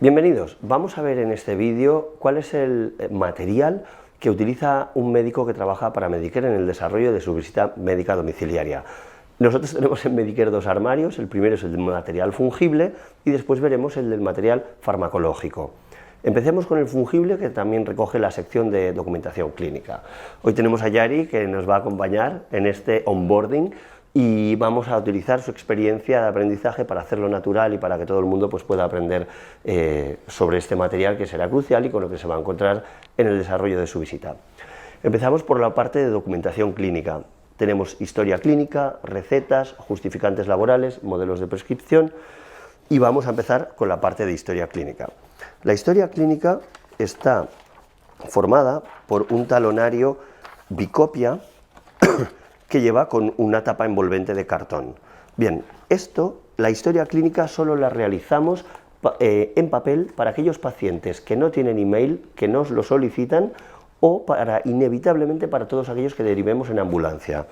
Bienvenidos, vamos a ver en este vídeo cuál es el material que utiliza un médico que trabaja para Medicare en el desarrollo de su visita médica domiciliaria. Nosotros tenemos en Medicare dos armarios, el primero es el de material fungible y después veremos el del material farmacológico. Empecemos con el fungible, que también recoge la sección de documentación clínica. Hoy tenemos a Yari, que nos va a acompañar en este onboarding, y vamos a utilizar su experiencia de aprendizaje para hacerlo natural y para que todo el mundo pueda aprender sobre este material, que será crucial y con lo que se va a encontrar en el desarrollo de su visita. Empezamos por la parte de documentación clínica. Tenemos historia clínica, recetas, justificantes laborales, modelos de prescripción, y vamos a empezar con la parte de historia clínica. La historia clínica está formada por un talonario bicopia que lleva con una tapa envolvente de cartón. Bien, la historia clínica solo la realizamos en papel para aquellos pacientes que no tienen email, que nos lo solicitan, o inevitablemente para todos aquellos que derivemos en ambulancia.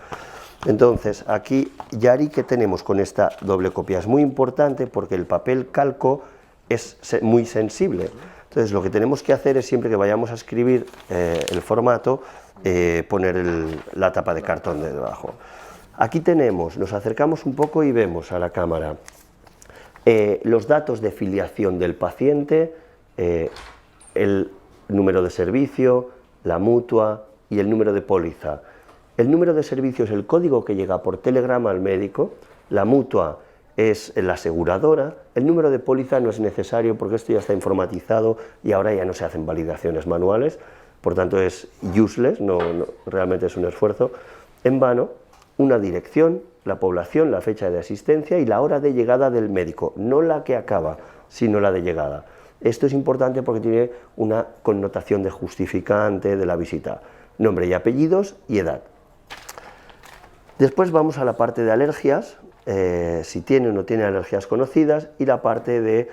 Entonces, aquí, Yari, ¿qué tenemos con esta doble copia? Es muy importante porque el papel calco es muy sensible. Entonces, lo que tenemos que hacer es, siempre que vayamos a escribir el formato, poner la tapa de cartón de debajo. Aquí tenemos, nos acercamos un poco y vemos a la cámara los datos de filiación del paciente, el número de servicio, la mutua y el número de póliza. El número de servicio es el código que llega por telegrama al médico, la mutua es la aseguradora, el número de póliza no es necesario porque esto ya está informatizado y ahora ya no se hacen validaciones manuales, por tanto es useless, realmente es un esfuerzo en vano. Una dirección, la población, la fecha de asistencia y la hora de llegada del médico, no la que acaba, sino la de llegada. Esto es importante porque tiene una connotación de justificante de la visita, nombre y apellidos y edad. Después vamos a la parte de alergias, si tiene o no tiene alergias conocidas, y la parte de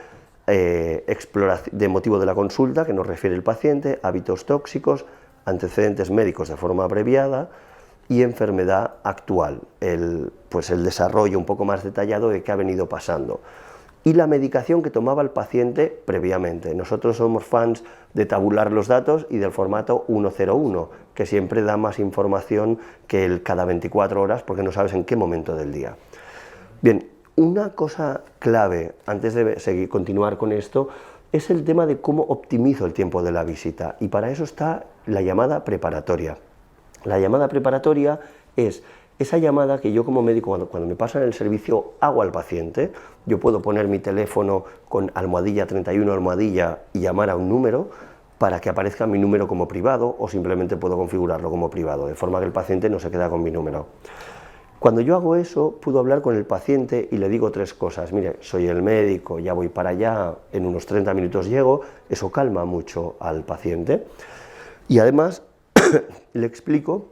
motivo de la consulta, que nos refiere el paciente, hábitos tóxicos, antecedentes médicos de forma abreviada y enfermedad actual, el desarrollo un poco más detallado de qué ha venido pasando. Y la medicación que tomaba el paciente previamente. Nosotros somos fans de tabular los datos y del formato 101, que siempre da más información que el cada 24 horas porque no sabes en qué momento del día. Bien, una cosa clave, antes de continuar con esto, es el tema de cómo optimizo el tiempo de la visita, y para eso está la llamada preparatoria. La llamada preparatoria es esa llamada que yo como médico, cuando me pasan el servicio, hago al paciente. Yo puedo poner mi teléfono con almohadilla 31 almohadilla y llamar a un número para que aparezca mi número como privado, o simplemente puedo configurarlo como privado, de forma que el paciente no se queda con mi número. Cuando yo hago eso, puedo hablar con el paciente y le digo tres cosas. Mire, soy el médico, ya voy para allá, en unos 30 minutos llego. Eso calma mucho al paciente. Y además le explico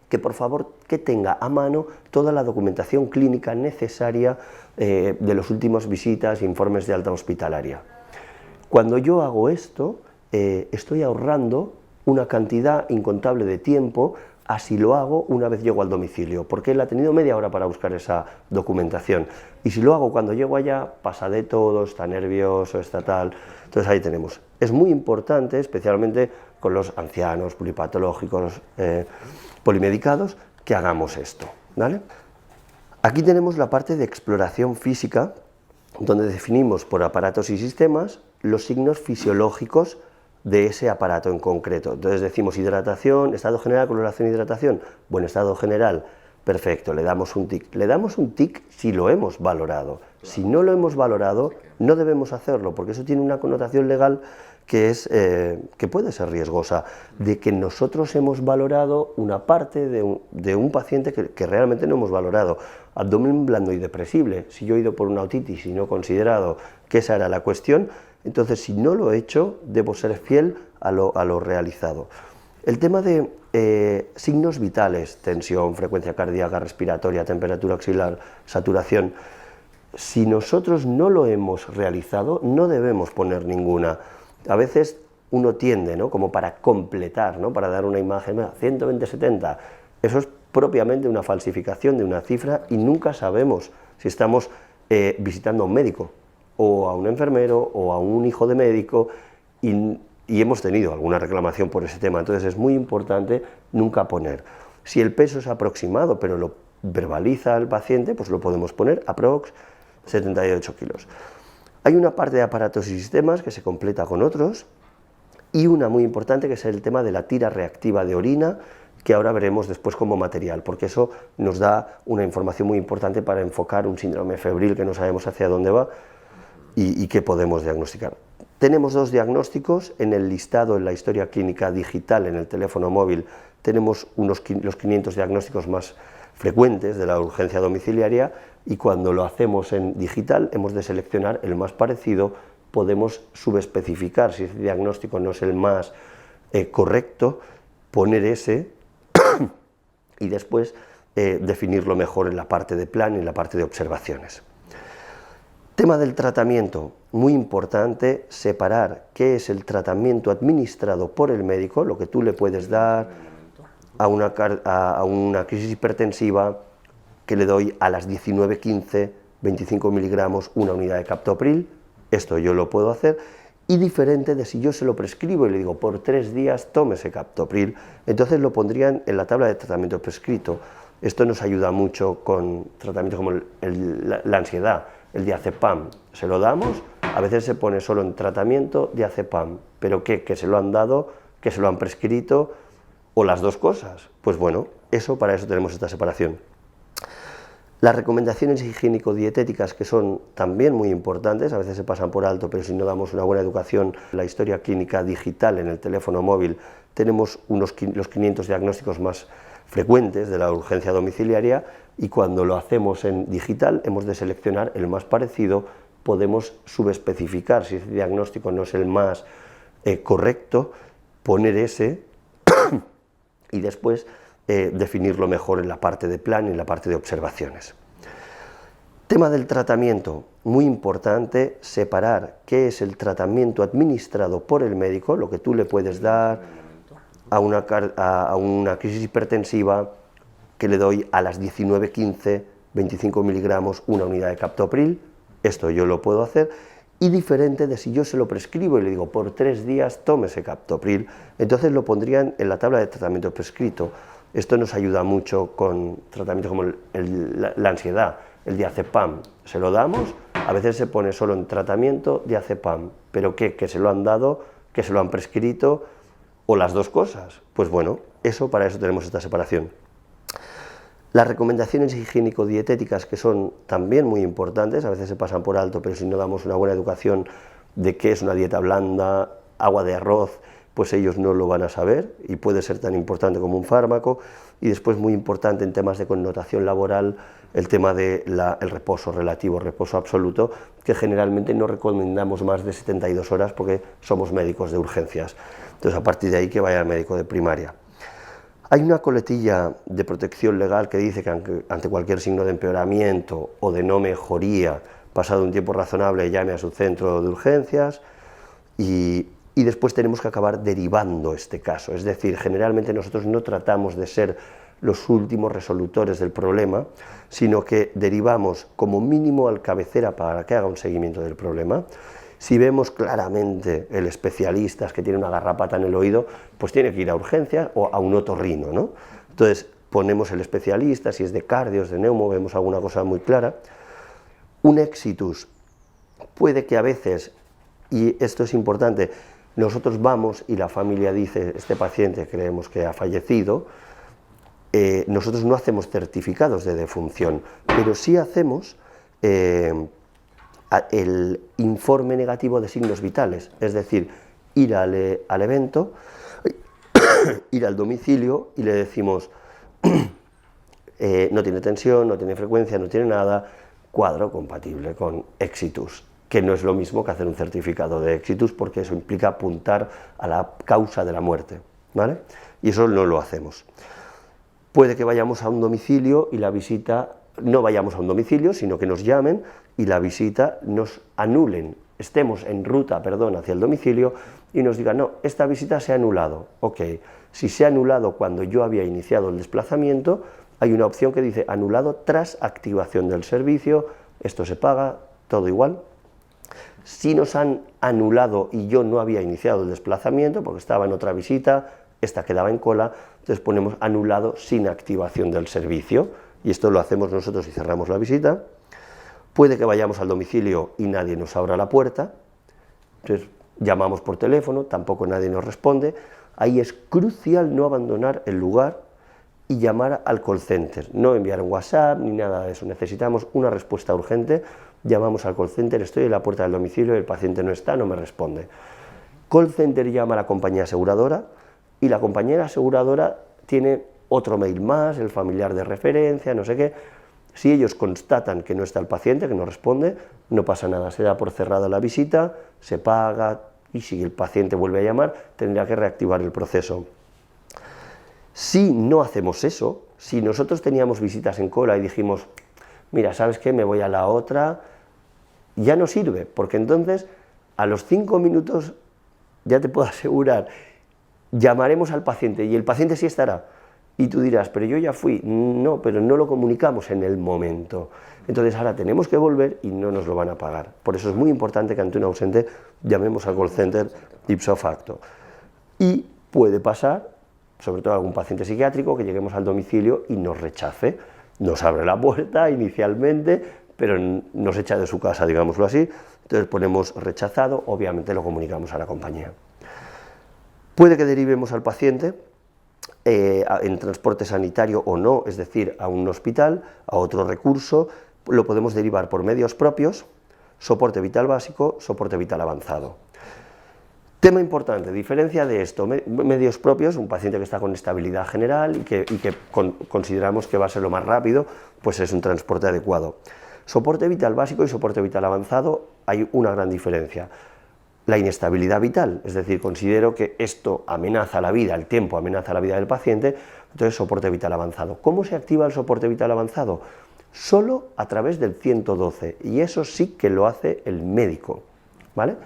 que por favor que tenga a mano toda la documentación clínica necesaria de las últimas visitas e informes de alta hospitalaria. Cuando yo hago esto, estoy ahorrando una cantidad incontable de tiempo. Así lo hago una vez llego al domicilio, porque él ha tenido media hora para buscar esa documentación. Y si lo hago cuando llego allá, pasa de todo, está nervioso, está tal. Entonces ahí tenemos. Es muy importante, especialmente con los ancianos, pluripatológicos, polimedicados, que hagamos esto, ¿vale? Aquí tenemos la parte de exploración física, donde definimos por aparatos y sistemas los signos fisiológicos de ese aparato en concreto. Entonces decimos hidratación, estado general, coloración, hidratación, buen estado general, perfecto, le damos un tic. Le damos un tic si lo hemos valorado. Si no lo hemos valorado, no debemos hacerlo, porque eso tiene una connotación legal que puede ser riesgosa, de que nosotros hemos valorado una parte de un paciente que realmente no hemos valorado. Abdomen blando y depresible, si yo he ido por una otitis y no he considerado que esa era la cuestión, entonces si no lo he hecho, debo ser fiel a lo realizado. El tema de signos vitales, tensión, frecuencia cardíaca, respiratoria, temperatura axilar, saturación, si nosotros no lo hemos realizado, no debemos poner ninguna. A veces uno tiende, ¿no?, como para completar, ¿no?, para dar una imagen, 120-70, eso es propiamente una falsificación de una cifra y nunca sabemos si estamos visitando a un médico o a un enfermero o a un hijo de médico y hemos tenido alguna reclamación por ese tema. Entonces es muy importante nunca poner. Si el peso es aproximado pero lo verbaliza el paciente, pues lo podemos poner aprox 78 kilos. Hay una parte de aparatos y sistemas que se completa con otros y una muy importante que es el tema de la tira reactiva de orina, que ahora veremos después como material, porque eso nos da una información muy importante para enfocar un síndrome febril que no sabemos hacia dónde va y qué podemos diagnosticar. Tenemos dos diagnósticos en el listado, en la historia clínica digital, en el teléfono móvil, tenemos los 500 diagnósticos más frecuentes de la urgencia domiciliaria y cuando lo hacemos en digital hemos de seleccionar el más parecido, podemos subespecificar si ese diagnóstico no es el más correcto, poner ese y después definirlo mejor en la parte de plan y en la parte de observaciones. Tema del tratamiento, muy importante separar qué es el tratamiento administrado por el médico, lo que tú le puedes dar a una crisis hipertensiva que le doy a las 19:15, 25 miligramos, una unidad de captopril, esto yo lo puedo hacer, y diferente de si yo se lo prescribo y le digo por 3 días tómese captopril, entonces lo pondrían en la tabla de tratamiento prescrito. Esto nos ayuda mucho con tratamientos como la ansiedad, el diazepam, se lo damos, a veces se pone solo en tratamiento diazepam, pero ¿qué? ¿Que se lo han dado? ¿Que se lo han prescrito? ¿O las dos cosas? Pues bueno, para eso tenemos esta separación. Las recomendaciones higiénico-dietéticas, que son también muy importantes, a veces se pasan por alto, pero si no damos una buena educación, la historia clínica digital en el teléfono móvil, tenemos los 500 diagnósticos más frecuentes de la urgencia domiciliaria y cuando lo hacemos en digital hemos de seleccionar el más parecido, podemos subespecificar si ese diagnóstico no es el más correcto, poner ese y después definirlo mejor en la parte de plan y en la parte de observaciones. Tema del tratamiento, muy importante separar qué es el tratamiento administrado por el médico, lo que tú le puedes dar a una crisis hipertensiva que le doy a las 19:15, 25 miligramos, una unidad de captopril, esto yo lo puedo hacer, y diferente de si yo se lo prescribo y le digo por 3 días tómese captopril, entonces lo pondrían en la tabla de tratamiento prescrito. Esto nos ayuda mucho con tratamientos como la ansiedad, el diazepam, se lo damos, a veces se pone solo en tratamiento diazepam, pero ¿qué? ¿Que se lo han dado? ¿Que se lo han prescrito? ¿O las dos cosas? Pues bueno, para eso tenemos esta separación. Las recomendaciones higiénico-dietéticas, que son también muy importantes, a veces se pasan por alto, pero si no damos una buena educación de qué es una dieta blanda, agua de arroz, pues ellos no lo van a saber y puede ser tan importante como un fármaco. Y después muy importante en temas de connotación laboral, el tema del reposo relativo, reposo absoluto, que generalmente no recomendamos más de 72 horas porque somos médicos de urgencias. Entonces a partir de ahí que vaya al médico de primaria. Hay una coletilla de protección legal que dice que ante cualquier signo de empeoramiento o de no mejoría, pasado un tiempo razonable, llame a su centro de urgencias y después tenemos que acabar derivando este caso. Es decir, generalmente nosotros no tratamos de ser los últimos resolutores del problema, sino que derivamos como mínimo al cabecera para que haga un seguimiento del problema. Si vemos claramente el especialista que tiene una garrapata en el oído, pues tiene que ir a urgencias o a un otorrino, ¿no? Entonces ponemos el especialista, si es de cardio, es de neumo, vemos alguna cosa muy clara. Un exitus puede que a veces, y esto es importante, nosotros vamos y la familia dice, este paciente creemos que ha fallecido, nosotros no hacemos certificados de defunción, pero sí hacemos el informe negativo de signos vitales, es decir, ir al evento, ir al domicilio y le decimos, no tiene tensión, no tiene frecuencia, no tiene nada, cuadro compatible con exitus, que no es lo mismo que hacer un certificado de exitus porque eso implica apuntar a la causa de la muerte, ¿vale? Y eso no lo hacemos. Puede que vayamos a un domicilio y la visita, no vayamos a un domicilio, sino que nos llamen y la visita nos anulen, estemos en ruta, hacia el domicilio y nos digan, no, esta visita se ha anulado. Ok, si se ha anulado cuando yo había iniciado el desplazamiento, hay una opción que dice anulado tras activación del servicio, esto se paga, todo igual. Si nos han anulado y yo no había iniciado el desplazamiento porque estaba en otra visita, esta quedaba en cola, entonces ponemos anulado sin activación del servicio, y esto lo hacemos nosotros y cerramos la visita. Puede que vayamos al domicilio y nadie nos abra la puerta, entonces llamamos por teléfono, tampoco nadie nos responde. Ahí es crucial no abandonar el lugar y llamar al call center, no enviar un WhatsApp ni nada de eso, necesitamos una respuesta urgente, llamamos al call center, estoy en la puerta del domicilio, el paciente no está, no me responde. Call center llama a la compañía aseguradora y la compañía aseguradora tiene otro mail más, el familiar de referencia, no sé qué. Si ellos constatan que no está el paciente, que no responde, no pasa nada, se da por cerrada la visita, se paga y si el paciente vuelve a llamar, tendrá que reactivar el proceso. Si no hacemos eso, si nosotros teníamos visitas en cola y dijimos, mira, ¿sabes qué? Me voy a la otra, ya no sirve, porque entonces a los 5 minutos, ya te puedo asegurar, llamaremos al paciente y el paciente sí estará. Y tú dirás, pero yo ya fui. No, pero no lo comunicamos en el momento. Entonces ahora tenemos que volver y no nos lo van a pagar. Por eso es muy importante que ante un ausente llamemos al call center ipso facto. Y puede pasar, sobre todo a algún paciente psiquiátrico, que lleguemos al domicilio y nos rechace. Nos abre la puerta inicialmente, pero nos echa de su casa, digámoslo así. Entonces ponemos rechazado, obviamente lo comunicamos a la compañía. Puede que derivemos al paciente en transporte sanitario o no, es decir, a un hospital, a otro recurso, lo podemos derivar por medios propios, soporte vital básico, soporte vital avanzado. Tema importante, diferencia de esto, medios propios, un paciente que está con estabilidad general y que consideramos que va a ser lo más rápido, pues es un transporte adecuado. Soporte vital básico y soporte vital avanzado, hay una gran diferencia. La inestabilidad vital, es decir, considero que esto amenaza la vida, el tiempo amenaza la vida del paciente, entonces soporte vital avanzado. ¿Cómo se activa el soporte vital avanzado? Solo a través del 112, y eso sí que lo hace el médico, ¿vale?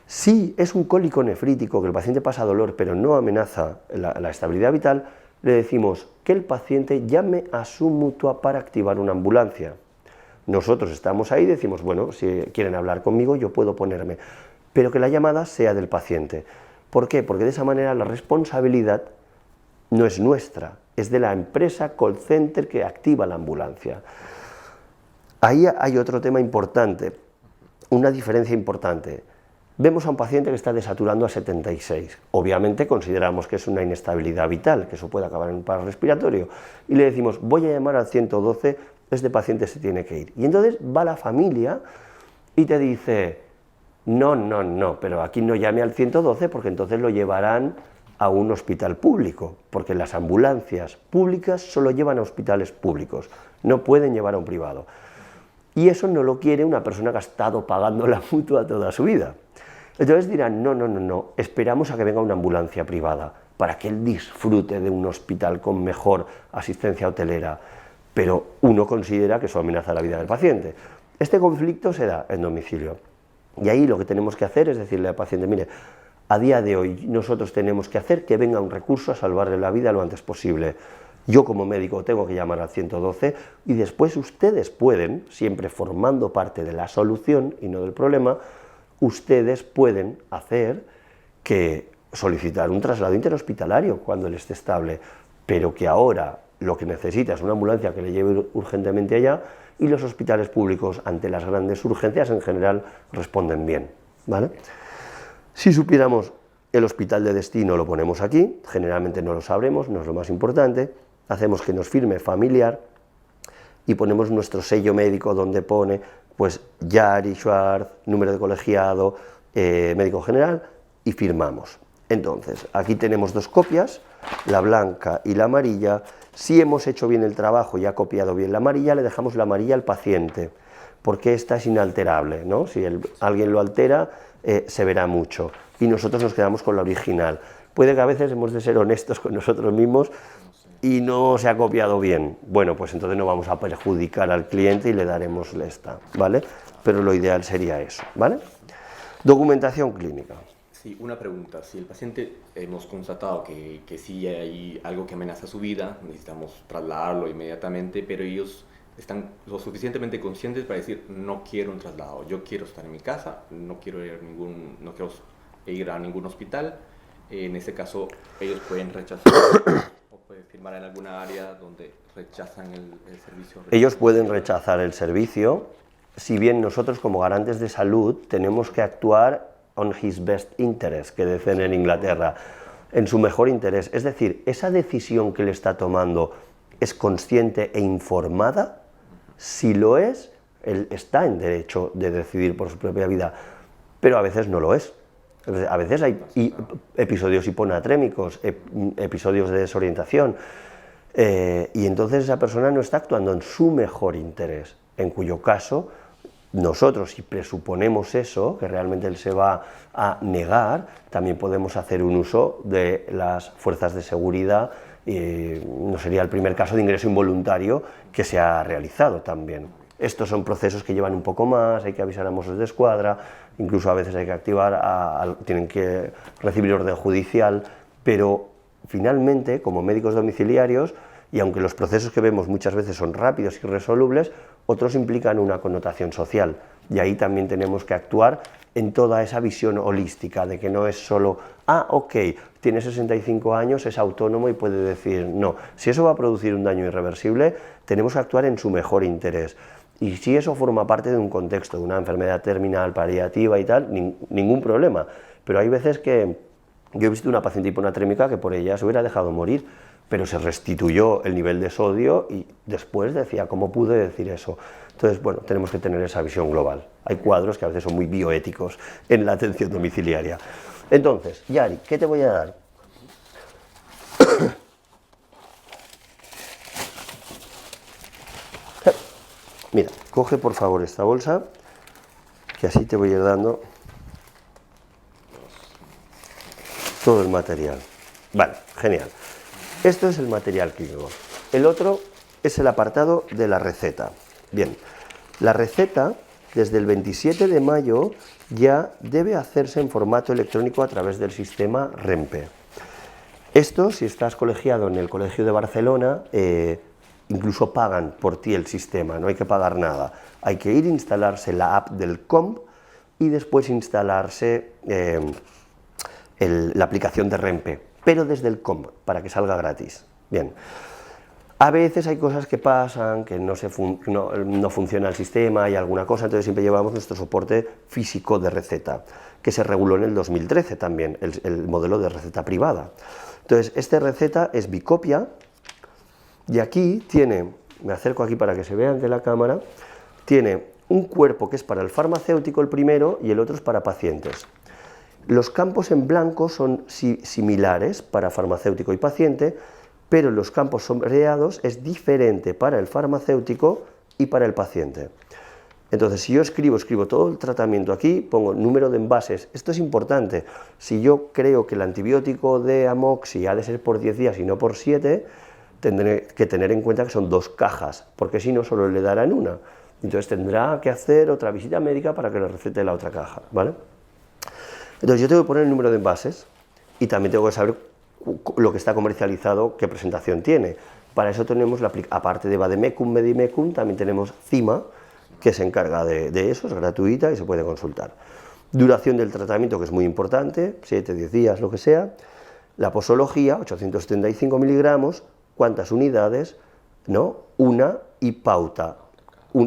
Si es un cólico nefrítico, que el paciente pasa dolor, pero no amenaza la estabilidad vital, le decimos que el paciente llame a su mutua para activar una ambulancia. Nosotros estamos ahí y decimos, bueno, si quieren hablar conmigo, yo puedo ponerme, pero que la llamada sea del paciente. ¿Por qué? Porque de esa manera la responsabilidad no es nuestra, es de la empresa call center que activa la ambulancia. Ahí hay otro tema importante, una diferencia importante. Vemos a un paciente que está desaturando a 76, obviamente consideramos que es una inestabilidad vital, que eso puede acabar en un paro respiratorio, y le decimos, voy a llamar al 112, este paciente se tiene que ir. Y entonces va la familia y te dice, no, pero aquí no llame al 112 porque entonces lo llevarán a un hospital público, porque las ambulancias públicas solo llevan a hospitales públicos, no pueden llevar a un privado. Y eso no lo quiere una persona que ha estado pagando la mutua toda su vida. Entonces dirán, no, esperamos a que venga una ambulancia privada para que él disfrute de un hospital con mejor asistencia hotelera, pero uno considera que eso amenaza la vida del paciente. Este conflicto se da en domicilio. Y ahí lo que tenemos que hacer es decirle al paciente, mire, a día de hoy nosotros tenemos que hacer que venga un recurso a salvarle la vida lo antes posible. Yo como médico tengo que llamar al 112 y después ustedes pueden, siempre formando parte de la solución y no del problema, ustedes pueden hacer que solicitar un traslado interhospitalario cuando él esté estable, pero que ahora lo que necesita es una ambulancia que le lleve urgentemente allá y los hospitales públicos ante las grandes urgencias en general responden bien, ¿vale? Si supiéramos el hospital de destino lo ponemos aquí, generalmente no lo sabremos, no es lo más importante, hacemos que nos firme familiar y ponemos nuestro sello médico donde pone pues Yari, Schwartz, número de colegiado, médico general y firmamos. Entonces, aquí tenemos dos copias, la blanca y la amarilla. Si hemos hecho bien el trabajo y ha copiado bien la amarilla, le dejamos la amarilla al paciente, porque esta es inalterable, ¿no? Si alguien lo altera, se verá mucho, y nosotros nos quedamos con la original. Puede que a veces hemos de ser honestos con nosotros mismos y no se ha copiado bien. Bueno, pues entonces no vamos a perjudicar al cliente y le daremos esta, ¿vale? Pero lo ideal sería eso, ¿vale? Documentación clínica. Sí, una pregunta. Si el paciente hemos constatado que sí hay algo que amenaza su vida, necesitamos trasladarlo inmediatamente, pero ellos están lo suficientemente conscientes para decir, no quiero un traslado, yo quiero estar en mi casa, no quiero ir a ningún hospital. En ese caso, ellos pueden rechazar o pueden firmar en alguna área donde rechazan el servicio. Ellos pueden rechazar el servicio, si bien nosotros como garantes de salud tenemos que actuar on his best interest, que dicen en Inglaterra, en su mejor interés. Es decir, esa decisión que le está tomando es consciente e informada. Si lo es, él está en derecho de decidir por su propia vida, pero a veces no lo es. A veces hay episodios hiponatrémicos, episodios de desorientación, y entonces esa persona no está actuando en su mejor interés, en cuyo caso nosotros, si presuponemos eso, que realmente él se va a negar, también podemos hacer un uso de las fuerzas de seguridad, y no sería el primer caso de ingreso involuntario que se ha realizado también. Estos son procesos que llevan un poco más, hay que avisar a Mossos de Escuadra, incluso a veces hay que activar, tienen que recibir orden judicial, pero finalmente, como médicos domiciliarios, y aunque los procesos que vemos muchas veces son rápidos y resolubles, otros implican una connotación social, y ahí también tenemos que actuar en toda esa visión holística, de que no es solo, ok, tiene 65 años, es autónomo y puede decir no. Si eso va a producir un daño irreversible, tenemos que actuar en su mejor interés. Y si eso forma parte de un contexto, de una enfermedad terminal, paliativa y tal, ningún problema. Pero hay veces que yo he visto una paciente hiponatrémica que por ella se hubiera dejado morir, pero se restituyó el nivel de sodio y después decía, ¿cómo pude decir eso? Entonces, bueno, tenemos que tener esa visión global. Hay cuadros que a veces son muy bioéticos en la atención domiciliaria. Entonces, Yari, ¿qué te voy a dar? Mira, coge por favor esta bolsa, que así te voy a ir dando todo el material. Vale, genial. Esto es el material clínico. El otro es el apartado de la receta. Bien, la receta desde el 27 de mayo ya debe hacerse en formato electrónico a través del sistema REMPE. Esto, si estás colegiado en el Colegio de Barcelona, incluso pagan por ti el sistema, no hay que pagar nada. Hay que ir a instalarse la app del COMP y después instalarse la aplicación de REMPE, pero desde el COMP, para que salga gratis. Bien. A veces hay cosas que pasan, que no funciona el sistema, hay alguna cosa, entonces siempre llevamos nuestro soporte físico de receta, que se reguló en el 2013 también, el modelo de receta privada. Entonces, esta receta es bicopia, y aquí tiene, me acerco aquí para que se vea ante la cámara, tiene un cuerpo que es para el farmacéutico el primero y el otro es para pacientes. Los campos en blanco son similares para farmacéutico y paciente, pero los campos sombreados es diferente para el farmacéutico y para el paciente. Entonces, si yo escribo todo el tratamiento aquí, pongo número de envases. Esto es importante. Si yo creo que el antibiótico de amoxi ha de ser por 10 días y no por 7, tendré que tener en cuenta que son 2 cajas, porque si no, solo le darán una. Entonces tendrá que hacer otra visita médica para que le recete la otra caja, ¿vale? Entonces yo tengo que poner el número de envases y también tengo que saber lo que está comercializado, qué presentación tiene. Para eso tenemos, aparte de Vademecum, Medimecum, también tenemos CIMA, que se encarga de eso, es gratuita y se puede consultar. Duración del tratamiento, que es muy importante, 7, 10 días, lo que sea. La posología, 875 miligramos, cuántas unidades, ¿no? Una y pauta.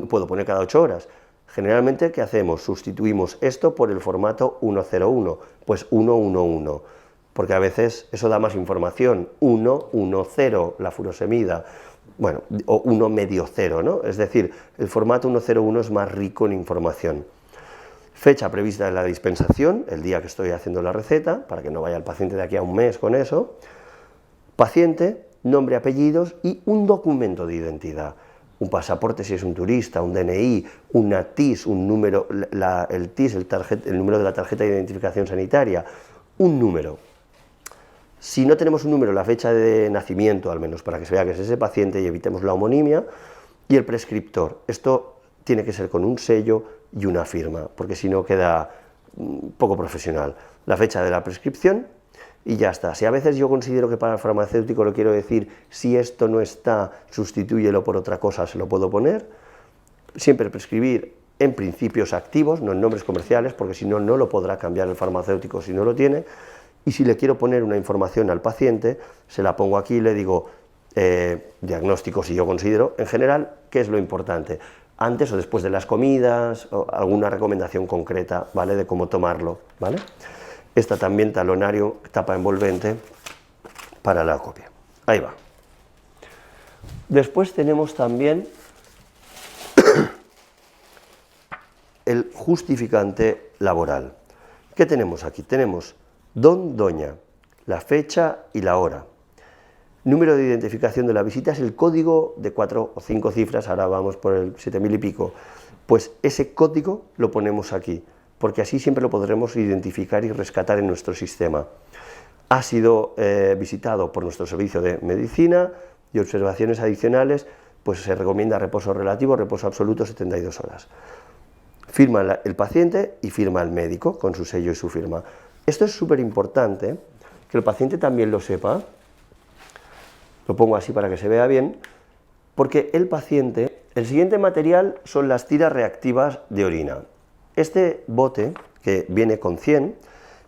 Puedo poner cada 8 horas. Generalmente, ¿qué hacemos? Sustituimos esto por el formato 101, pues 111, porque a veces eso da más información, 110, la furosemida, bueno, o 1,0, ¿no? Es decir, el formato 101 es más rico en información. Fecha prevista de la dispensación, el día que estoy haciendo la receta, para que no vaya el paciente de aquí a un mes con eso. Paciente, nombre, apellidos y un documento de identidad. Un pasaporte si es un turista, un DNI, una TIS, un número, el TIS, el número de la tarjeta de identificación sanitaria, un número. Si no tenemos un número, la fecha de nacimiento, al menos, para que se vea que es ese paciente y evitemos la homonimia, y el prescriptor. Esto tiene que ser con un sello y una firma, porque si no queda poco profesional. La fecha de la prescripción y ya está. Si a veces yo considero que para el farmacéutico lo quiero decir, si esto no está, sustitúyelo por otra cosa, se lo puedo poner. Siempre prescribir en principios activos, no en nombres comerciales, porque si no, no lo podrá cambiar el farmacéutico si no lo tiene. Y si le quiero poner una información al paciente, se la pongo aquí y le digo diagnóstico, si yo considero, en general, qué es lo importante, antes o después de las comidas, o alguna recomendación concreta, ¿vale?, de cómo tomarlo, ¿vale? Esta también talonario, tapa envolvente para la copia. Ahí va. Después tenemos también el justificante laboral. ¿Qué tenemos aquí? Tenemos don, doña, la fecha y la hora. Número de identificación de la visita es el código de 4 o 5 cifras, ahora vamos por el 7000 y pico. Pues ese código lo ponemos aquí, porque así siempre lo podremos identificar y rescatar en nuestro sistema. Ha sido visitado por nuestro servicio de medicina y observaciones adicionales, pues se recomienda reposo relativo, reposo absoluto 72 horas. Firma el paciente y firma el médico con su sello y su firma. Esto es súper importante, que el paciente también lo sepa. Lo pongo así para que se vea bien, porque el paciente, el siguiente material son las tiras reactivas de orina. Este bote, que viene con 100,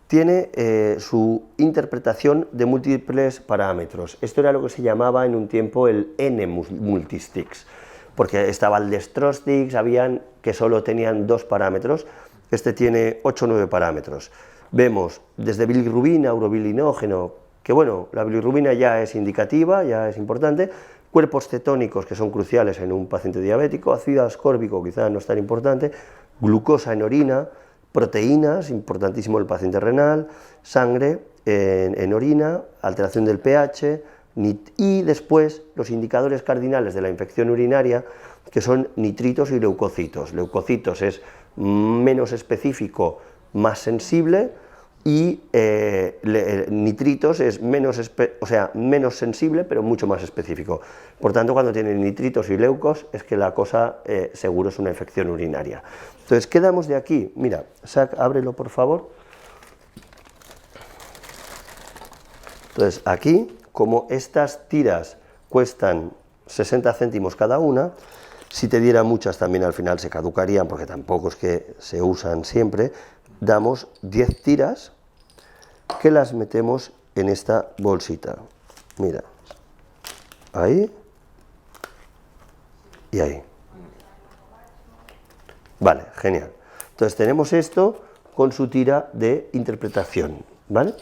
tiene su interpretación de múltiples parámetros. Esto era lo que se llamaba en un tiempo el N-multisticks, porque estaba el Destrostix, habían que solo tenían 2 parámetros, este tiene 8 o 9 parámetros. Vemos desde bilirrubina, urobilinógeno, que bueno, la bilirrubina ya es indicativa, ya es importante, cuerpos cetónicos que son cruciales en un paciente diabético, ácido ascórbico quizá no es tan importante, glucosa en orina, proteínas, importantísimo el paciente renal, sangre en orina, alteración del pH, y después los indicadores cardinales de la infección urinaria, que son nitritos y leucocitos. Leucocitos es menos específico, más sensible, y nitritos es menos sensible, pero mucho más específico. Por tanto, cuando tienen nitritos y leucos, es que la cosa seguro es una infección urinaria. Entonces, ¿qué damos de aquí? Mira, Sac, ábrelo por favor. Entonces, aquí, como estas tiras cuestan 60 céntimos cada una, si te diera muchas también al final se caducarían, porque tampoco es que se usan siempre, damos 10 tiras que las metemos en esta bolsita. Mira, ahí y ahí. Vale, genial. Entonces tenemos esto con su tira de interpretación, ¿vale?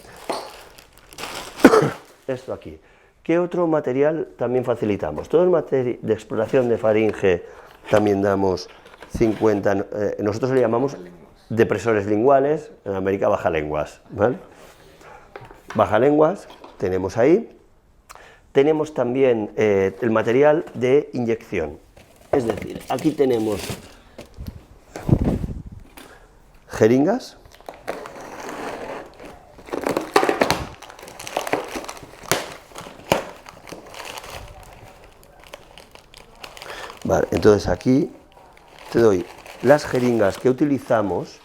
Esto aquí. ¿Qué otro material también facilitamos? Todo el material de exploración de faringe también damos 50, nosotros le llamamos depresores linguales, en América bajalenguas, ¿vale? Bajalenguas, tenemos ahí. Tenemos también el material de inyección, es decir, aquí tenemos jeringas, vale, entonces aquí te doy las jeringas que utilizamos.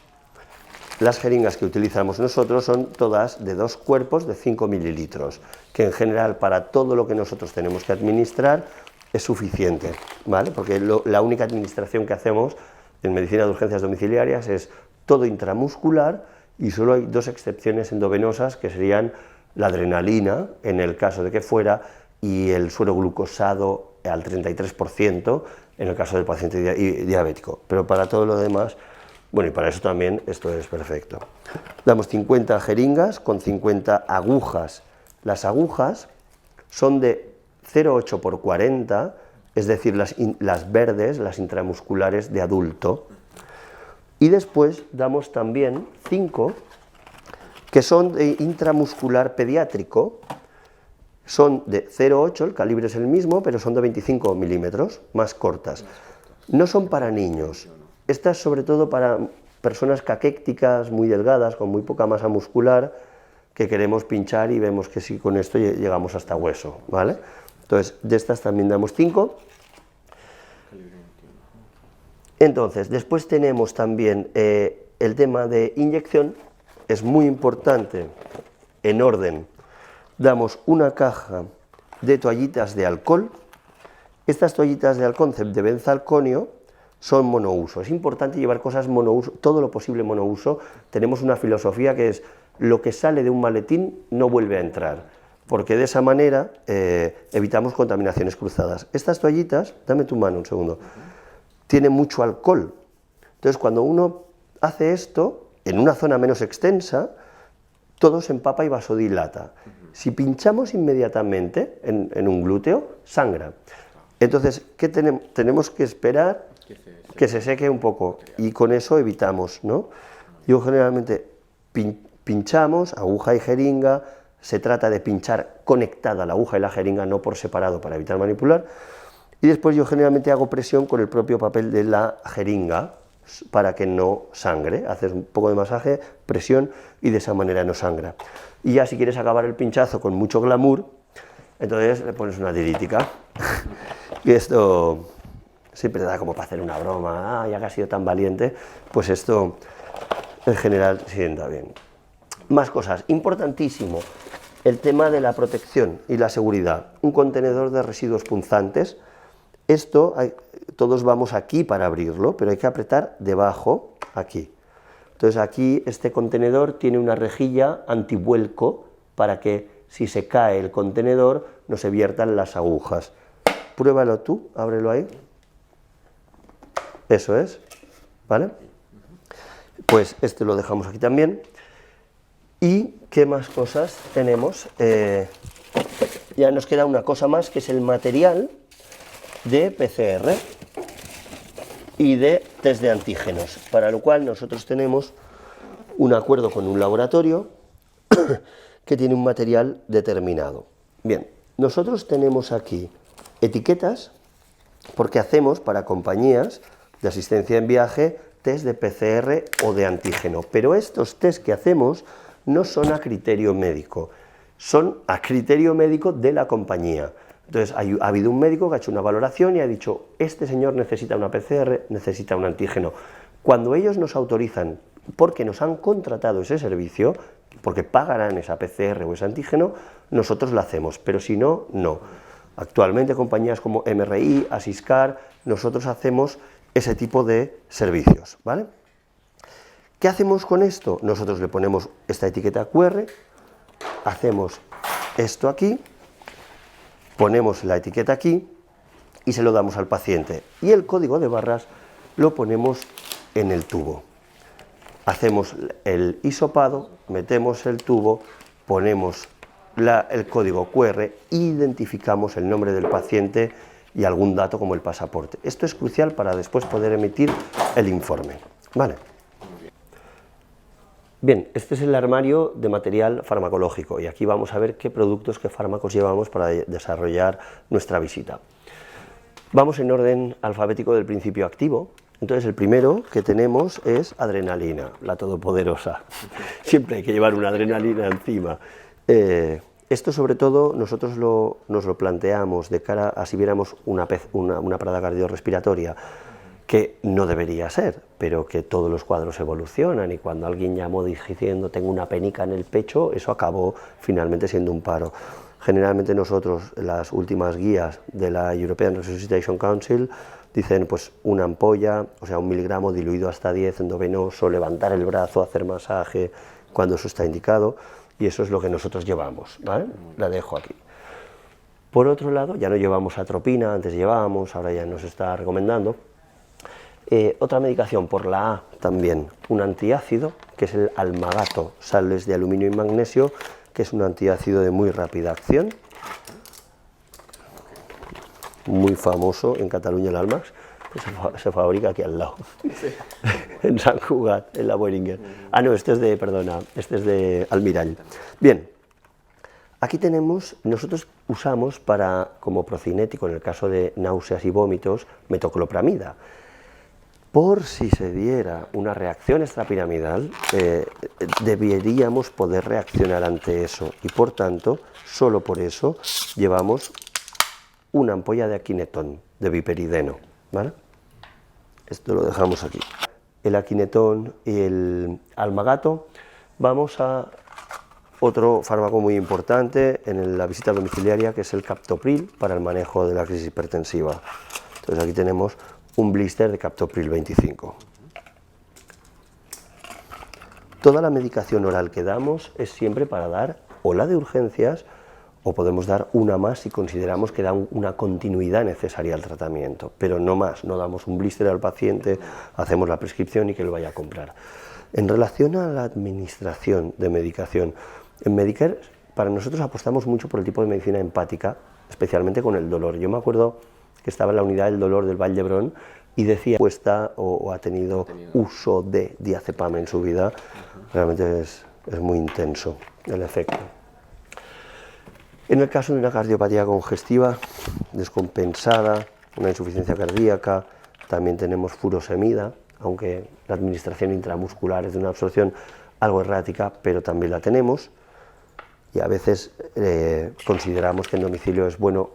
Las jeringas que utilizamos nosotros son todas de 2 cuerpos de 5 mililitros, que en general para todo lo que nosotros tenemos que administrar es suficiente, ¿vale? Porque la única administración que hacemos en medicina de urgencias domiciliarias es todo intramuscular y solo hay 2 excepciones endovenosas, que serían la adrenalina, en el caso de que fuera, y el suero glucosado al 33%, en el caso del paciente diabético. Pero para todo lo demás, bueno, y para eso también esto es perfecto. Damos 50 jeringas con 50 agujas. Las agujas son de 0,8 por 40, es decir, las verdes, las intramusculares de adulto. Y después damos también 5 que son de intramuscular pediátrico, son de 0,8, el calibre es el mismo, pero son de 25 milímetros, más cortas. No son para niños. Estas sobre todo para personas caquécticas, muy delgadas, con muy poca masa muscular, que queremos pinchar y vemos que sí, con esto llegamos hasta hueso, ¿vale? Entonces, de estas también damos 5. Entonces, después tenemos también el tema de inyección. Es muy importante en orden. Damos una caja de toallitas de alcohol. Estas toallitas de alcohol de benzalconio son monouso. Es importante llevar cosas monouso, todo lo posible monouso. Tenemos una filosofía que es: lo que sale de un maletín no vuelve a entrar, porque de esa manera evitamos contaminaciones cruzadas. Estas toallitas, dame tu mano un segundo, tienen mucho alcohol. Entonces, cuando uno hace esto, en una zona menos extensa, todo se empapa y vasodilata. Si pinchamos inmediatamente en un glúteo, sangra. Entonces, ¿qué tenemos que esperar? Que se seque un poco, y con eso evitamos, ¿no? Yo generalmente pinchamos, aguja y jeringa. Se trata de pinchar conectada la aguja y la jeringa, no por separado, para evitar manipular. Y después yo generalmente hago presión con el propio papel de la jeringa para que no sangre. Haces un poco de masaje, presión, y de esa manera no sangra. Y ya si quieres acabar el pinchazo con mucho glamour, entonces le pones una diurética. Y esto siempre te da como para hacer una broma: ya que has sido tan valiente, pues esto en general sienta bien. Más cosas, importantísimo, el tema de la protección y la seguridad. Un contenedor de residuos punzantes. Esto, todos vamos aquí para abrirlo, pero hay que apretar debajo, aquí. Entonces aquí este contenedor tiene una rejilla antivuelco para que si se cae el contenedor no se viertan las agujas. Pruébalo tú, ábrelo ahí. Eso es, ¿vale? Pues este lo dejamos aquí también. ¿Y qué más cosas tenemos? Ya nos queda una cosa más, que es el material de PCR y de test de antígenos, para lo cual nosotros tenemos un acuerdo con un laboratorio que tiene un material determinado. Bien, nosotros tenemos aquí etiquetas porque hacemos para compañías de asistencia en viaje test de PCR o de antígeno, pero estos test que hacemos no son a criterio médico, son a criterio médico de la compañía. Entonces ha habido un médico que ha hecho una valoración y ha dicho: este señor necesita una PCR, necesita un antígeno. Cuando ellos nos autorizan, porque nos han contratado ese servicio, porque pagarán esa PCR o ese antígeno, nosotros lo hacemos, pero si no, no. Actualmente compañías como MRI, Asiscar, nosotros hacemos ese tipo de servicios, ¿vale? ¿Qué hacemos con esto? Nosotros le ponemos esta etiqueta QR, hacemos esto aquí, ponemos la etiqueta aquí y se lo damos al paciente. Y el código de barras lo ponemos en el tubo. Hacemos el hisopado, metemos el tubo, ponemos el código QR e identificamos el nombre del paciente y algún dato como el pasaporte. Esto es crucial para después poder emitir el informe, ¿vale? Bien, este es el armario de material farmacológico y aquí vamos a ver qué productos, qué fármacos llevamos para desarrollar nuestra visita. Vamos en orden alfabético del principio activo. Entonces el primero que tenemos es adrenalina, la todopoderosa. Siempre hay que llevar una adrenalina encima. Esto sobre todo nosotros nos lo planteamos de cara a si viéramos una parada cardiorrespiratoria, que no debería ser, pero que todos los cuadros evolucionan, y cuando alguien llamó diciendo tengo una penica en el pecho, eso acabó finalmente siendo un paro. Generalmente nosotros, las últimas guías de la European Resuscitation Council, dicen pues una ampolla, o sea 1 miligramo diluido hasta 10 endovenoso, levantar el brazo, hacer masaje cuando eso está indicado, y eso es lo que nosotros llevamos, ¿vale? La dejo aquí. Por otro lado, ya no llevamos atropina, antes llevábamos, ahora ya nos está recomendando. Otra medicación por la A también, un antiácido, que es el Almagato, sales de aluminio y magnesio, que es un antiácido de muy rápida acción, muy famoso en Cataluña, el Almax, que se fabrica aquí al lado, sí. En Sant Cugat, en la Boehringer. Ah, no, este es de Almirall. Bien, aquí tenemos, nosotros usamos como procinético, en el caso de náuseas y vómitos, metoclopramida. Por si se diera una reacción extrapiramidal, deberíamos poder reaccionar ante eso, y por tanto, solo por eso, llevamos una ampolla de aquinetón, de viperideno, ¿vale? Esto lo dejamos aquí. El aquinetón y el almagato, vamos a otro fármaco muy importante en la visita domiciliaria, que es el captopril para el manejo de la crisis hipertensiva. Entonces aquí tenemos un blister de captopril 25. Toda la medicación oral que damos es siempre para dar o la de urgencias, o podemos dar una más si consideramos que da una continuidad necesaria al tratamiento, pero no más, no damos un blister al paciente, hacemos la prescripción y que lo vaya a comprar. En relación a la administración de medicación, en Medicare para nosotros apostamos mucho por el tipo de medicina empática, especialmente con el dolor. Yo me acuerdo que estaba en la unidad del dolor del Vall d'Hebron y decía o ha tenido uso de diazepam en su vida. Realmente es muy intenso el efecto. En el caso de una cardiopatía congestiva descompensada, una insuficiencia cardíaca, también tenemos furosemida, aunque la administración intramuscular es de una absorción algo errática, pero también la tenemos. Y a veces consideramos que en domicilio es bueno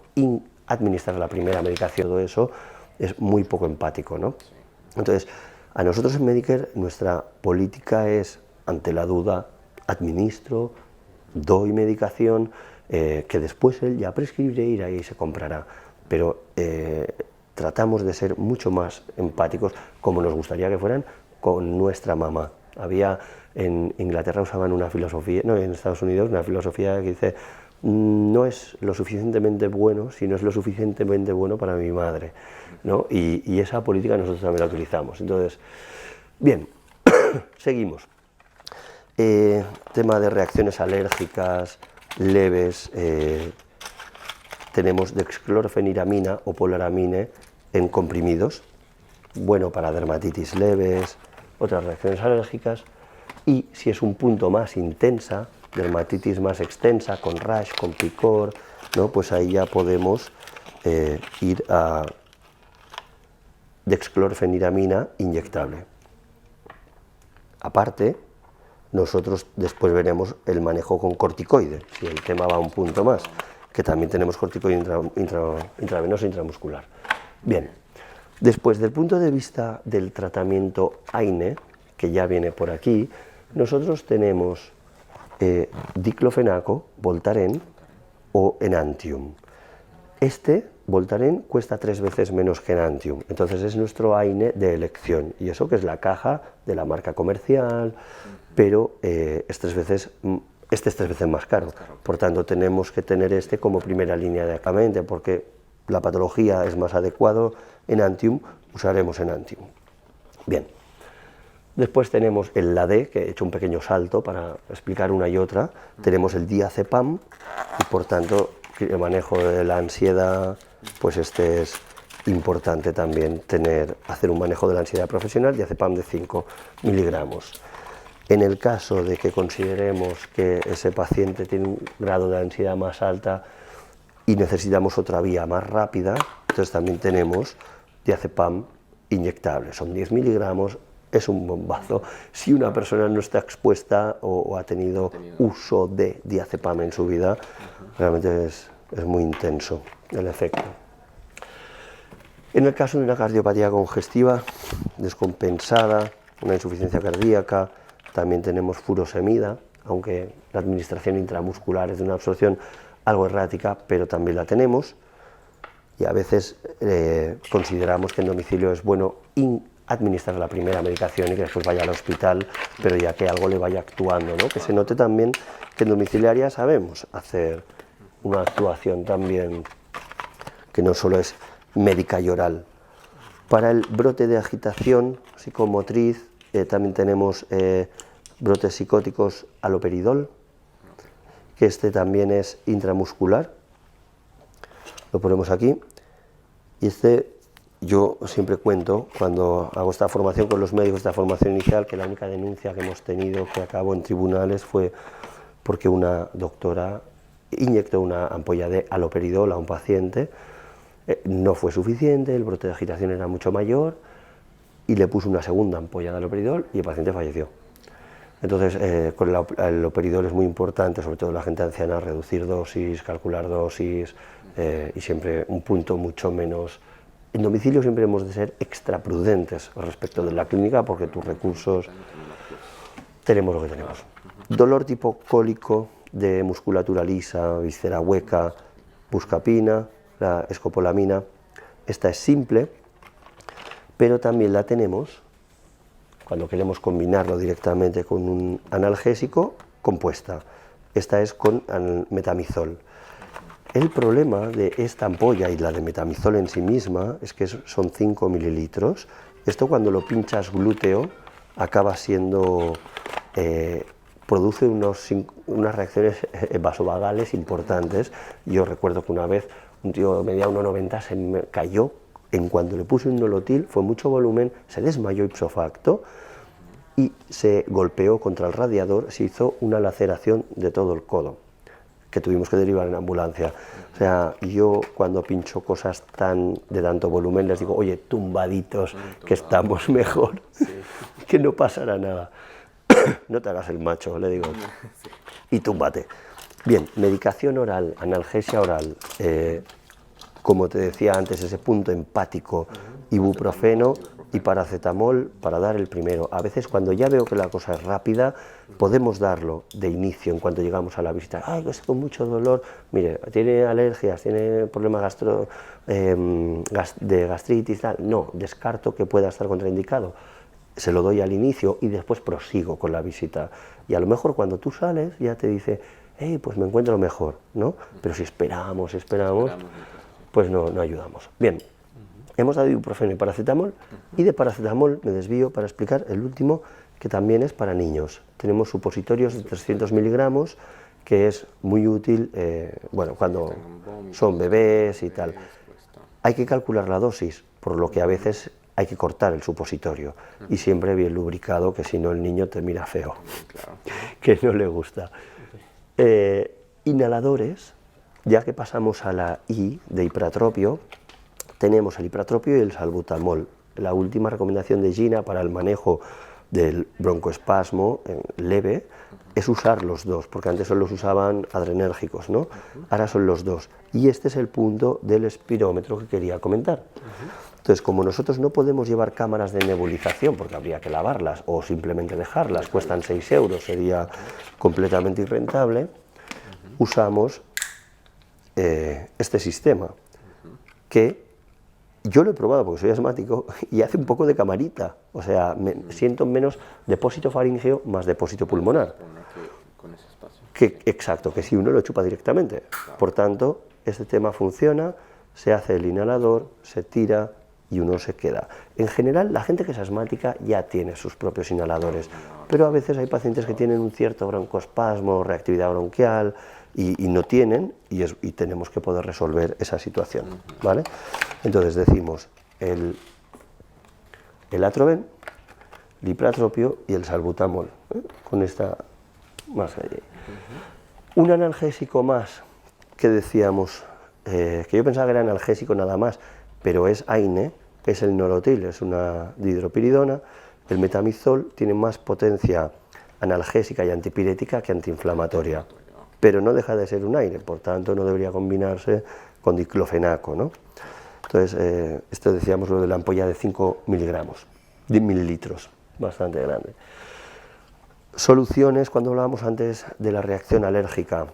administrar la primera medicación. Todo eso es muy poco empático, ¿no? Entonces, a nosotros en Medicare nuestra política es, ante la duda, administro, doy medicación, que después él ya prescribirá y ahí se comprará, pero tratamos de ser mucho más empáticos, como nos gustaría que fueran, con nuestra mamá. En Inglaterra usaban una filosofía, no, en Estados Unidos, una filosofía que dice: no es lo suficientemente bueno, sino es lo suficientemente bueno para mi madre, ¿no? Y esa política nosotros también la utilizamos. Entonces, bien, seguimos. Tema de reacciones alérgicas leves, tenemos dexclorfeniramina o polaramine en comprimidos, bueno para dermatitis leves, otras reacciones alérgicas, y si es un punto más intensa, dermatitis más extensa, con rash, con picor, ¿no? Pues ahí ya podemos ir a dexclorfeniramina inyectable. Aparte, nosotros después veremos el manejo con corticoide, si el tema va un punto más, que también tenemos corticoide intravenoso e intramuscular. Bien, después del punto de vista del tratamiento AINE, que ya viene por aquí, nosotros tenemos diclofenaco, Voltaren o Enantium. Voltaren cuesta 3 veces menos que Enantium, entonces es nuestro AINE de elección, y eso que es la caja de la marca comercial, pero este es 3 veces más caro, por tanto tenemos que tener este como primera línea de tratamiento, porque la patología es más adecuado Enantium, usaremos Enantium. Bien, después tenemos el LAD, que he hecho un pequeño salto para explicar una y otra, tenemos el diazepam, y por tanto el manejo de la ansiedad, pues este es importante también hacer un manejo de la ansiedad profesional, diazepam de 5 miligramos. En el caso de que consideremos que ese paciente tiene un grado de ansiedad más alta y necesitamos otra vía más rápida, entonces también tenemos diazepam inyectable, son 10 miligramos, es un bombazo. Si una persona no está expuesta o ha tenido uso de diazepam en su vida, realmente es muy intenso el efecto. En el caso de una cardiopatía congestiva descompensada, una insuficiencia cardíaca, también tenemos furosemida, aunque la administración intramuscular es de una absorción algo errática, pero también la tenemos. Y a veces consideramos que en domicilio es bueno administrar la primera medicación y que después vaya al hospital, pero ya que algo le vaya actuando, ¿no? Que se note también que en domiciliaria sabemos hacer una actuación también que no solo es médica y oral. Para el brote de agitación psicomotriz también tenemos brotes psicóticos haloperidol, que este también es intramuscular, lo ponemos aquí, y yo siempre cuento, cuando hago esta formación con los médicos, esta formación inicial, que la única denuncia que hemos tenido que acabó en tribunales fue porque una doctora inyectó una ampolla de haloperidol a un paciente, no fue suficiente, el brote de agitación era mucho mayor, y le puso una segunda ampolla de haloperidol y el paciente falleció. Entonces, con el haloperidol es muy importante, sobre todo en la gente anciana, reducir dosis, calcular dosis, y siempre un punto mucho menos. En domicilio siempre hemos de ser extra prudentes respecto de la clínica, porque tus recursos, tenemos lo que tenemos. Dolor tipo cólico de musculatura lisa, víscera hueca, buscapina, la escopolamina. Esta es simple, pero también la tenemos cuando queremos combinarlo directamente con un analgésico, compuesta. Esta es con metamizol. El problema de esta ampolla y la de metamizol en sí misma es que son 5 mililitros. Esto cuando lo pinchas glúteo acaba siendo, produce unas reacciones vasovagales importantes. Yo recuerdo que una vez un tío medía 1,90, se me cayó en cuanto le puse un nolotil, fue mucho volumen, se desmayó ipso facto y se golpeó contra el radiador, se hizo una laceración de todo el codo, que tuvimos que derivar en ambulancia. O sea, yo cuando pincho cosas de tanto volumen les digo, oye, tumbaditos, que estamos mejor, sí. Que no pasará nada. No te hagas el macho, le digo, y túmbate. Bien, medicación oral, analgesia oral, como te decía antes, ese punto empático, ibuprofeno y paracetamol para dar el primero. A veces cuando ya veo que la cosa es rápida, podemos darlo de inicio en cuanto llegamos a la visita. Ay, que estoy con mucho dolor, mire, tiene alergias, tiene problemas de gastritis, tal. No, descarto que pueda estar contraindicado. Se lo doy al inicio y después prosigo con la visita. Y a lo mejor cuando tú sales ya te dice, hey, pues me encuentro mejor, ¿no? Pero si esperamos, pues no ayudamos. Bien. Hemos dado ibuprofeno y paracetamol, y de paracetamol me desvío para explicar el último, que también es para niños. Tenemos supositorios de 300 miligramos, que es muy útil, bueno, cuando son bebés y tal. Hay que calcular la dosis, por lo que a veces hay que cortar el supositorio, y siempre bien lubricado, que si no el niño te mira feo, que no le gusta. Inhaladores, ya que pasamos a la I de hipratropio, tenemos el hipratropio y el salbutamol. La última recomendación de Gina para el manejo del broncoespasmo leve es usar los dos, porque antes solo los usaban adrenérgicos, ¿no? Ahora son los dos. Y este es el punto del espirómetro que quería comentar. Entonces, como nosotros no podemos llevar cámaras de nebulización, porque habría que lavarlas o simplemente dejarlas, cuestan 6 euros, sería completamente irrentable, usamos este sistema, que yo lo he probado porque soy asmático y hace un poco de camarita, o sea, siento menos depósito faríngeo más depósito pulmonar. Con ese espacio. Exacto, que si uno lo chupa directamente. Por tanto, este tema funciona, se hace el inhalador, se tira y uno se queda. En general, la gente que es asmática ya tiene sus propios inhaladores, pero a veces hay pacientes que tienen un cierto broncoespasmo, reactividad bronquial, y no tienen, y tenemos que poder resolver esa situación, ¿vale? Entonces decimos el atroven, el hipratropio y el salbutamol, con esta más allá. Un analgésico más que decíamos, que yo pensaba que era analgésico nada más, pero es AINE, es el nolotil, es una dihidropiridona. El metamizol tiene más potencia analgésica y antipirética que antiinflamatoria, pero no deja de ser un aire, por tanto no debería combinarse con diclofenaco, ¿no? Entonces, esto decíamos lo de la ampolla de 5 miligramos, de mililitros, bastante grande. Soluciones, cuando hablábamos antes de la reacción alérgica,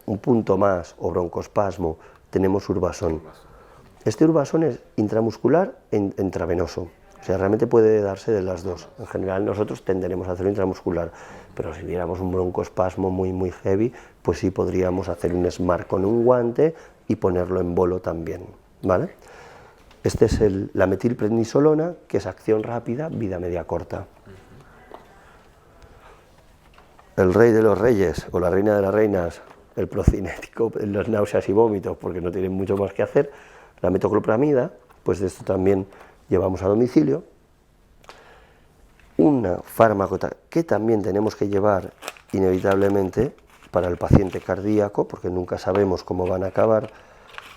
un punto más o broncoespasmo, tenemos Urbasón. Este Urbasón es intramuscular e intravenoso. O sea, realmente puede darse de las dos. En general nosotros tenderemos a hacerlo intramuscular, pero si viéramos un broncoespasmo muy heavy, pues sí podríamos hacer un SMART con un guante y ponerlo en bolo también, ¿vale? Este es la metilprednisolona, que es acción rápida, vida media corta. El rey de los reyes, o la reina de las reinas, el procinético, las náuseas y vómitos, porque no tienen mucho más que hacer. La metoclopramida, pues de esto también llevamos a domicilio. Un fármaco que también tenemos que llevar inevitablemente para el paciente cardíaco, porque nunca sabemos cómo van a acabar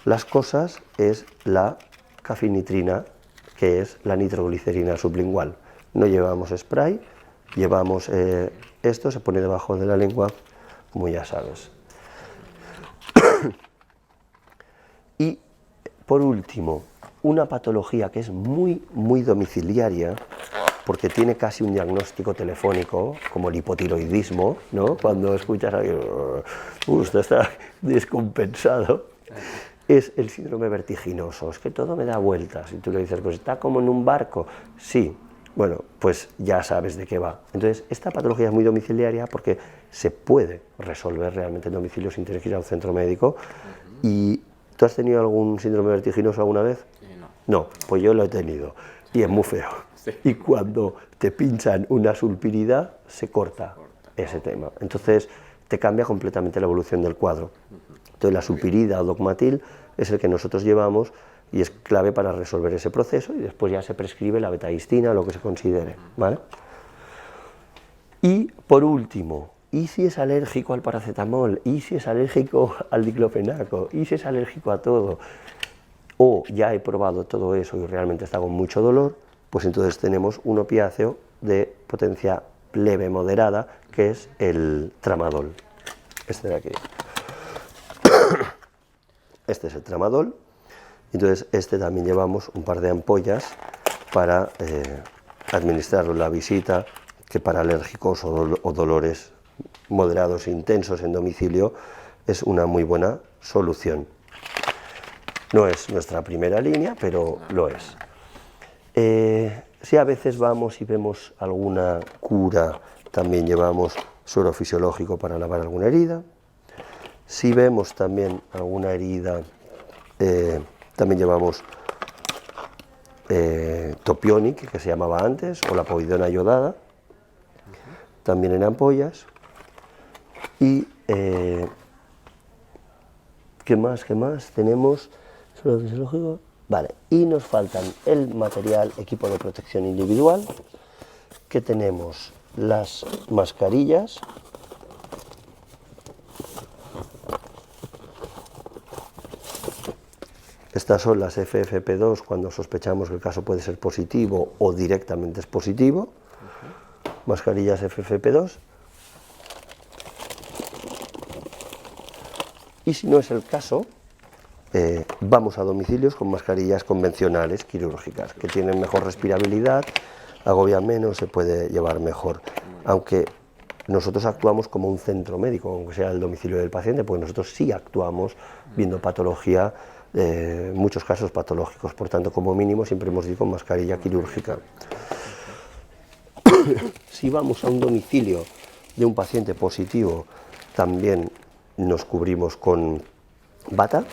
las cosas, es la cafinitrina, que es la nitroglicerina sublingual. No llevamos spray, llevamos esto, se pone debajo de la lengua, como ya sabes. Y por último, una patología que es muy domiciliaria, porque tiene casi un diagnóstico telefónico, como el hipotiroidismo, ¿no? Cuando escuchas a alguien, usted está descompensado, es el síndrome vertiginoso, es que todo me da vueltas, y tú le dices, pues está como en un barco, sí, bueno, pues ya sabes de qué va. Entonces, esta patología es muy domiciliaria porque se puede resolver realmente en domicilio sin tener que ir a un centro médico. ¿Y tú has tenido algún síndrome vertiginoso alguna vez? No, pues yo lo he tenido, y es muy feo. Sí. Y cuando te pinchan una sulpiridad, se corta ese tema. Entonces, te cambia completamente la evolución del cuadro. Entonces, la sulpirida o dogmatil es el que nosotros llevamos y es clave para resolver ese proceso, y después ya se prescribe la betahistina o lo que se considere, ¿vale? Y, por último, ¿y si es alérgico al paracetamol? ¿Y si es alérgico al diclofenaco? ¿Y si es alérgico a todo? O ya he probado todo eso y realmente está con mucho dolor, pues entonces tenemos un opiáceo de potencia leve moderada, que es el tramadol. Este de aquí. Este es el tramadol. Entonces, este también llevamos un par de ampollas para administrarlo en la visita, que para alérgicos o dolores moderados e intensos en domicilio es una muy buena solución. No es nuestra primera línea, pero lo es. Si a veces vamos y vemos alguna cura, también llevamos suero fisiológico para lavar alguna herida. Si vemos también alguna herida, también llevamos topionic, que se llamaba antes, o la povidona iodada, también en ampollas. Y ¿qué más? Tenemos suero fisiológico. Vale, y nos faltan el material, equipo de protección individual, que tenemos las mascarillas, estas son las FFP2 cuando sospechamos que el caso puede ser positivo o directamente es positivo, mascarillas FFP2, y si no es el caso, vamos a domicilios con mascarillas convencionales, quirúrgicas, que tienen mejor respirabilidad, agobian menos, se puede llevar mejor. Aunque nosotros actuamos como un centro médico, aunque sea el domicilio del paciente, porque nosotros sí actuamos viendo patología, muchos casos patológicos, por tanto, como mínimo, siempre hemos ido con mascarilla quirúrgica. Si vamos a un domicilio de un paciente positivo, también nos cubrimos con bata.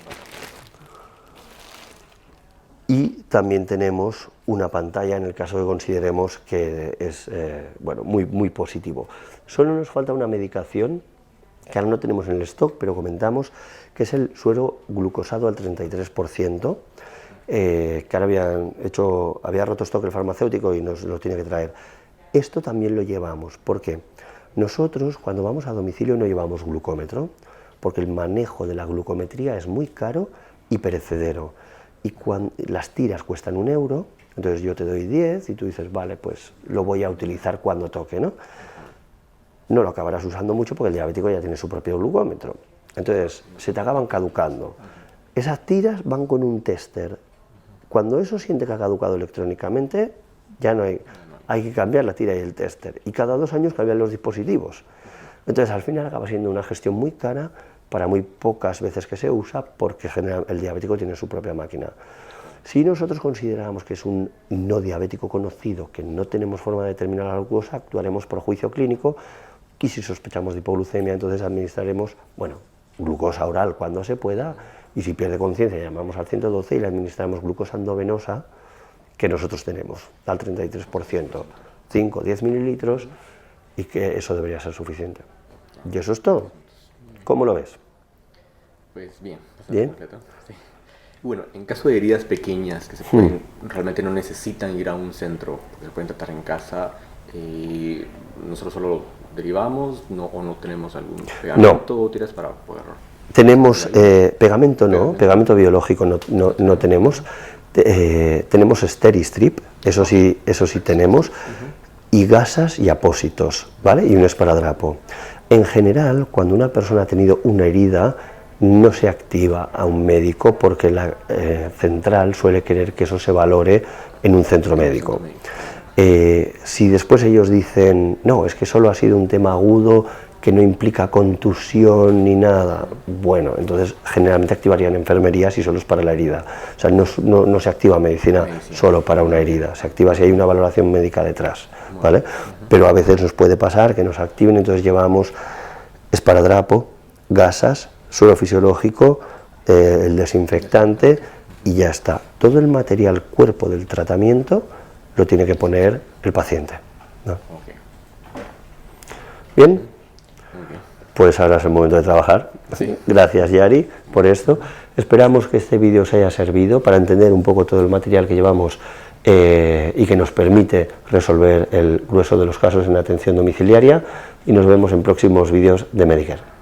Y también tenemos una pantalla en el caso que consideremos que es bueno, muy positivo. Solo nos falta una medicación que ahora no tenemos en el stock, pero comentamos, que es el suero glucosado al 33%, que ahora había roto stock el farmacéutico y nos lo tiene que traer. Esto también lo llevamos, porque nosotros cuando vamos a domicilio no llevamos glucómetro, porque el manejo de la glucometría es muy caro y perecedero. Y cuando las tiras cuestan 1 euro, entonces yo te doy 10 y tú dices, vale, pues lo voy a utilizar cuando toque, ¿no? No lo acabarás usando mucho porque el diabético ya tiene su propio glucómetro. Entonces, se te acaban caducando. Esas tiras van con un tester. Cuando eso siente que ha caducado electrónicamente, ya no hay que cambiar la tira y el tester. Y cada 2 años cambian los dispositivos. Entonces, al final acaba siendo una gestión muy cara para muy pocas veces que se usa, porque el diabético tiene su propia máquina. Si nosotros consideramos que es un no diabético conocido, que no tenemos forma de determinar la glucosa, actuaremos por juicio clínico, y si sospechamos de hipoglucemia, entonces administraremos, bueno, glucosa oral cuando se pueda, y si pierde conciencia llamamos al 112 y le administramos glucosa endovenosa, que nosotros tenemos, al 33%, 5 o 10 mililitros, y que eso debería ser suficiente. Y eso es todo. ¿Cómo lo ves? Pues bien. ¿Bien? Sí. Bueno, en caso de heridas pequeñas que se pueden, realmente no necesitan ir a un centro, porque se pueden tratar en casa, nosotros solo derivamos, o no tenemos algún pegamento o tiras para poderlo. Tenemos pegamento, no, pegamento biológico no tenemos. Tenemos Steri-Strip, eso sí tenemos, y gasas y apósitos, ¿vale? Y un esparadrapo. En general, cuando una persona ha tenido una herida, no se activa a un médico porque la central suele querer que eso se valore en un centro médico. Si después ellos dicen, no, es que solo ha sido un tema agudo, que no implica contusión ni nada, bueno, entonces generalmente activarían enfermería si solo es para la herida. O sea, no se activa medicina solo para una herida, se activa si hay una valoración médica detrás, ¿vale? Pero a veces nos puede pasar que nos activen, entonces llevamos esparadrapo, gasas, suero fisiológico, el desinfectante y ya está. Todo el material cuerpo del tratamiento lo tiene que poner el paciente, ¿no? Ok. ¿Bien? Muy bien. Pues ahora es el momento de trabajar. Sí. Gracias, Yari, por esto. Esperamos que este vídeo os haya servido para entender un poco todo el material que llevamos y que nos permite resolver el grueso de los casos en atención domiciliaria, y nos vemos en próximos vídeos de Medicare.